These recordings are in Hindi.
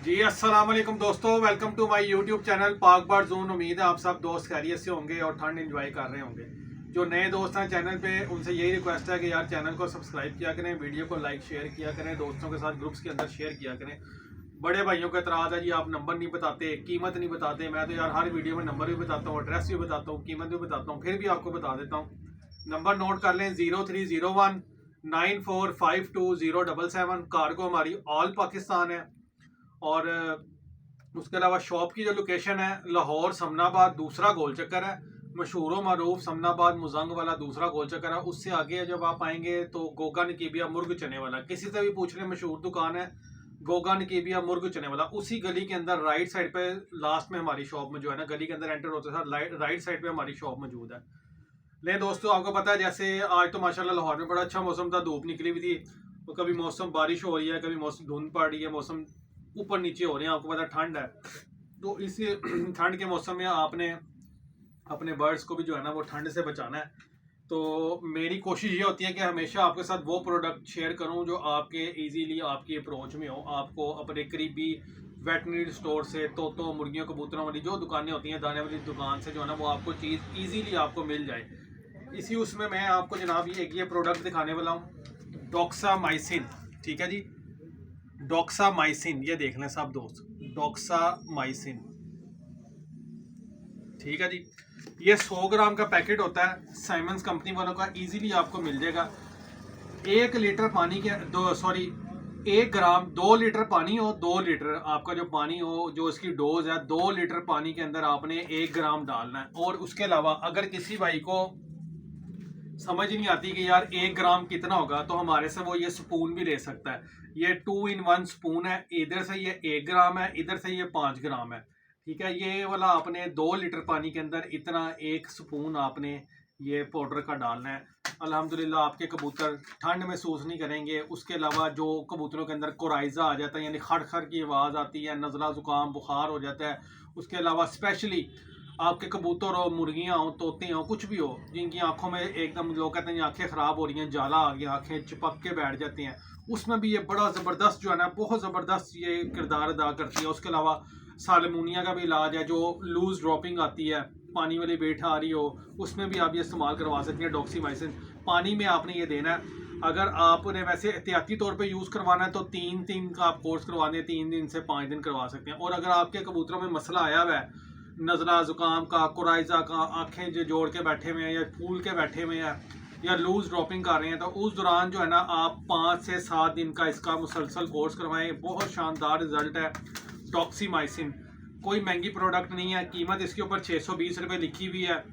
जी अस्सलाम वालेकुम दोस्तों, welcome to my YouTube channel पाक बार जोन। उम्मीद है आप सब दोस्त खैरियत से होंगे और ठंड एंजॉय कर रहे होंगे। जो नए दोस्त हैं चैनल पे, उनसे यही रिक्वेस्ट है कि यार चैनल को सब्सक्राइब किया करें, वीडियो को लाइक शेयर किया करें, दोस्तों के साथ ग्रुप्स के अंदर शेयर किया करें। बड़े भाइयों का एतराज़ है जी, आप नंबर नहीं बताते, कीमत नहीं बताते। मैं तो यार हर वीडियो में नंबर भी बताता हूँ, एड्रेस भी बताता हूँ, कीमत भी बताता हूँ, फिर भी आपको बता देता हूँ। नंबर नोट कर लें, 03019452 077। कार्गो हमारी ऑल पाकिस्तान है। और उसके अलावा शॉप की जो लोकेशन है, लाहौर समनाबाद दूसरा गोल चक्कर है। मशहूर मरूफ समनाबाद मुजंग वाला दूसरा गोल चक्कर है। उससे आगे जब आप आएंगे तो गोगा नकीबिया मुर्ग चने वाला, किसी से भी पूछ लें, मशहूर दुकान है गोगा नकीबिया मुर्ग चने वाला। उसी गली के अंदर राइट साइड पे लास्ट में हमारी शॉप में जो है ना, गली के अंदर एंटर होते साथ राइट साइड पे हमारी शॉप मौजूद है। ले दोस्तों, आपको पता है जैसे आज तो माशाल्लाह लाहौर में बड़ा अच्छा मौसम था, धूप निकली हुई थी। तो कभी मौसम बारिश हो रही है, कभी मौसम धुंध पड़ रही है, मौसम ऊपर नीचे हो रहे हैं। आपको पता है ठंड है, तो इस ठंड के मौसम में आपने अपने बर्ड्स को भी जो है ना वो ठंड से बचाना है। तो मेरी कोशिश ये होती है कि हमेशा आपके साथ वो प्रोडक्ट शेयर करूं जो आपके इजीली आपकी अप्रोच में हो। आपको अपने करीबी वेटनरी स्टोर से, तोतों मुर्गियों कबूतरों वाली जो दुकानें होती हैं, दाने वाली दुकान से जो है ना वो आपको चीज़ इजीली आपको मिल जाए। इसी उसमें मैं आपको जनाब ये प्रोडक्ट दिखाने वाला हूँ, डॉक्सामाइसिन। ठीक है जी, डॉक्सामाइसिन, ये देख लें सब दोस्त, डॉक्सामाइसिन। ठीक है जी, ये 100 ग्राम का पैकेट होता है, साइमंस कंपनी वालों का, इजीली आपको मिल जाएगा। 1 लीटर पानी के 1 ग्राम 2 लीटर पानी हो, 2 लीटर आपका जो पानी हो, जो इसकी डोज है, 2 लीटर पानी के अंदर आपने 1 ग्राम डालना है। और उसके अलावा अगर किसी भाई को समझ नहीं आती कि यार 1 ग्राम कितना होगा, तो हमारे से वो ये स्पून भी ले सकता है। ये 2 in 1 स्पून है, इधर से ये 1 ग्राम है, इधर से ये 5 ग्राम है। ठीक है, ये वाला आपने 2 लीटर पानी के अंदर इतना 1 स्पून आपने ये पाउडर का डालना है। अल्हम्दुलिल्लाह आपके कबूतर ठंड महसूस नहीं करेंगे। उसके अलावा जो कबूतरों के अंदर कोराइजा आ जाता है, यानी खड़ खड़ की आवाज़ आती है, नज़ला ज़ुकाम बुखार हो जाता है। उसके अलावा स्पेशली आपके कबूतर हो, मुर्गियाँ हो, तोते हो, कुछ भी हो, जिनकी आंखों में एकदम लोग कहते हैं आंखें ख़राब हो रही हैं, जाला आ गया, आंखें चिपक के बैठ जाती हैं, उसमें भी ये बड़ा ज़बरदस्त जो है ना, बहुत ज़बरदस्त ये किरदार अदा करती है। उसके अलावा सालमोनिया का भी इलाज है, जो लूज़ ड्रॉपिंग आती है, पानी वाली बेट आ रही हो, उसमें भी आप ये इस्तेमाल करवा सकते हैं। डॉक्सीमाइसिन पानी में आपने ये देना है। अगर आपने वैसे एहतियाती तौर पे यूज़ करवाना है तो 3 दिन का आप कोर्स करवा दें, 3 दिन से 5 दिन करवा सकते हैं। और अगर आपके कबूतरों में मसला आया हुआ है नज़ला ज़ुकाम का, कोराइजा का, आंखें जो जोड़ के बैठे हुए हैं या फूल के बैठे हुए हैं या लूज ड्रॉपिंग कर रहे हैं, तो उस दौरान जो है ना आप 5 से 7 दिन का इसका मुसलसल कोर्स करवाएं। बहुत शानदार रिजल्ट है। डॉक्सीमाइसिन कोई महंगी प्रोडक्ट नहीं है, कीमत इसके ऊपर 620 रुपये लिखी हुई है,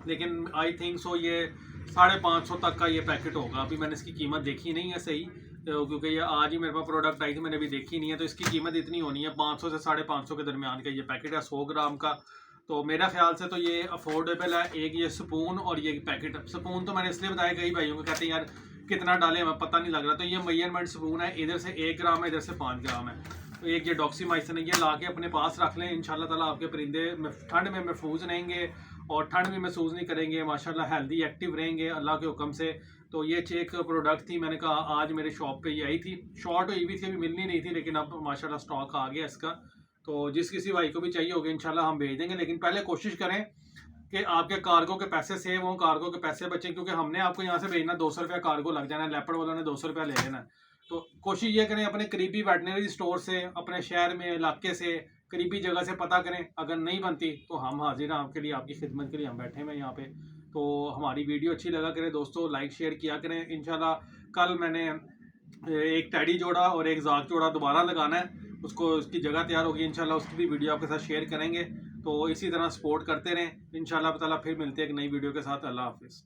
लेकिन आई थिंक सो ये 550 तक का ये पैकेट होगा। अभी मैंने इसकी कीमत देखी नहीं है सही, क्योंकि ये आज ही मेरे पास प्रोडक्ट आई थी, मैंने अभी देखी नहीं है। तो इसकी कीमत इतनी होनी है, 500 से 550 के दरमियान का ये पैकेट है, 100 ग्राम का। तो मेरा ख्याल से तो ये अफोर्डेबल है। एक ये स्पून और ये पैकेट। स्पून तो मैंने इसलिए बताया, कई भाइयों को कहते हैं यार कितना डालें हमें पता नहीं लग रहा, तो ये मेजरमेंट स्पून है, इधर से 1 ग्राम है, इधर से 5 ग्राम है। तो एक ये डॉक्सीमाइसिन है, ये ला के अपने पास रख लें। इंशाल्लाह ताला आपके परिंदे ठंड में महफूज रहेंगे और ठंड भी महसूस नहीं करेंगे, माशाल्लाह हेल्दी एक्टिव रहेंगे अल्लाह के हुक्म से। तो ये एक प्रोडक्ट थी, मैंने कहा आज मेरे शॉप पे ये आई थी, शॉर्ट हुई भी थी, अभी मिलनी नहीं थी, लेकिन अब माशाल्लाह स्टॉक आ गया इसका। तो जिस किसी भाई को भी चाहिए होगा इंशाल्लाह हम भेज देंगे, लेकिन पहले कोशिश करें कि आपके कार्गो के पैसे सेव हों, कार्गो के पैसे बचें, क्योंकि हमने आपको यहाँ से भेजना 200 रुपया कार्गो लग जाना है, लेपर्ड वालों ने 200 रुपया ले लेना है। तो कोशिश ये करें अपने करीबी वेटनरी स्टोर से, अपने शहर में इलाके से, करीबी जगह से पता करें। अगर नहीं बनती तो हम हाजिर हैं आपके लिए, आपकी खिदमत के लिए हम बैठे हैं यहाँ पे। तो हमारी वीडियो अच्छी लगा करें दोस्तों, लाइक शेयर किया करें। इंशाल्लाह कल मैंने एक टैडी जोड़ा और एक जाक जोड़ा दोबारा लगाना है, उसको उसकी जगह तैयार होगी इंशाल्लाह, उसकी भी वीडियो आपके साथ शेयर करेंगे। तो इसी तरह सपोर्ट करते रहें। इंशाल्लाह ताला फिर मिलते हैं एक नई वीडियो के साथ। अल्लाह हाफिज़।